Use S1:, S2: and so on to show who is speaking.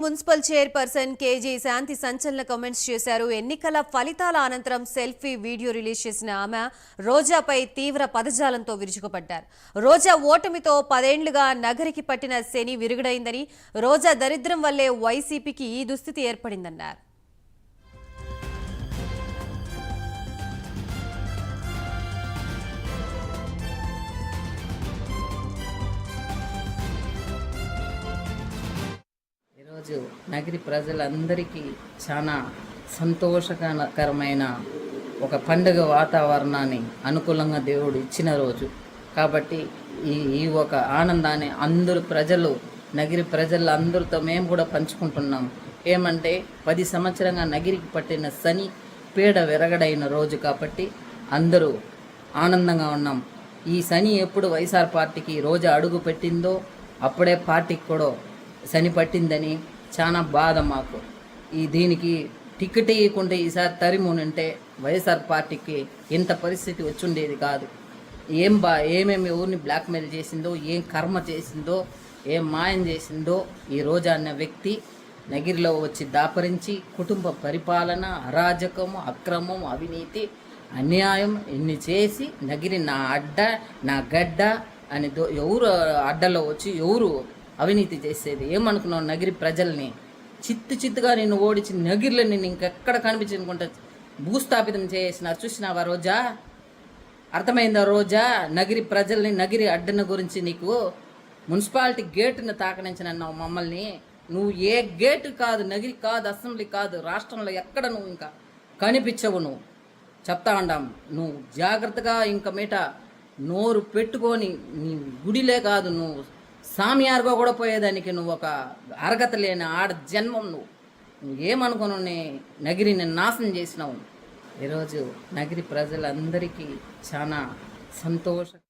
S1: Municipal chairperson KG శాంతి సంచలన comments చేశారు. ఎన్నికల ఫలితాల అనంతరం సెల్ఫీ వీడియో రిలీజ్ చేసిన ఆమె రోజాపై తీవ్ర పదజాలంతో విరుచుకుపడ్డారు. రోజా ఓటమితో 10 ఏళ్లుగా నగరికి పట్టిన శని విరుగుడైందని, రోజా దరిద్రం వల్లే వైసీపీకి ఈ దుస్థితి ఏర్పడిందన్నారు.
S2: ఈరోజు నగరి ప్రజలందరికీ చాలా సంతోషకరమైన ఒక పండుగ వాతావరణాన్ని అనుకూలంగా దేవుడు ఇచ్చిన రోజు కాబట్టి ఈ ఒక ఆనందాన్ని అందరూ ప్రజలు, నగిరి ప్రజలందరితో మేము కూడా పంచుకుంటున్నాం. ఏమంటే 10 సంవత్సరంగా నగిరికి పట్టిన శని పీడ విరగడైన రోజు కాబట్టి అందరూ ఆనందంగా ఉన్నాం. ఈ శని ఎప్పుడు వైఎస్ఆర్ పార్టీకి రోజు అడుగు పెట్టిందో అప్పుడే పార్టీకి కూడా శని పట్టిందని చాలా బాధ మాకు. దీనికి టికెట్ ఇవ్వకుంటే ఈసారి తరిమునంటే వైఎస్ఆర్ పార్టీకి ఇంత పరిస్థితి వచ్చుండేది కాదు. ఏమేమి ఊరిని బ్లాక్మెయిల్ చేసిందో, ఏం కర్మ చేసిందో, ఏం మాయం చేసిందో ఈ రోజా అన్న వ్యక్తి నగిరిలో వచ్చి దాపరించి కుటుంబ పరిపాలన, అరాజకము, అక్రమం, అవినీతి, అన్యాయం ఇన్ని చేసి నగిరి నా అడ్డ, నా గడ్డ అని ఎవరు అడ్డలో వచ్చి ఎవరు అవినీతి చేసేది? ఏమనుకున్నావు? నగిరి ప్రజల్ని చిత్తుగా నిన్ను ఓడించి నగిరిలో నిన్ను ఇంకెక్కడ కనిపించనుకుంటా భూస్థాపితం చేసినారు. చూసినావా రోజా? అర్థమైందా రోజా? నగిరి ప్రజల్ని, నగిరి అడ్డన గురించి నీకు మున్సిపాలిటీ గేటును తాకనించనన్నావు మమ్మల్ని. నువ్వు ఏ గేటు కాదు, నగిరి కాదు, అసెంబ్లీ కాదు, రాష్ట్రంలో ఎక్కడ నువ్వు ఇంకా కనిపించవు. నువ్వు చెప్తా ఉండాం. నువ్వు జాగ్రత్తగా ఇంక మీట నోరు పెట్టుకొని నీ గుడిలే కాదు, నువ్వు సామియారుగా కూడా పోయేదానికి నువ్వు ఒక అర్హత లేని ఆడ జన్మం. నువ్వు ఏమనుకుని నగిరిని నాశనం చేసినావు. ఈరోజు నగిరి ప్రజలందరికీ చాలా సంతోషం.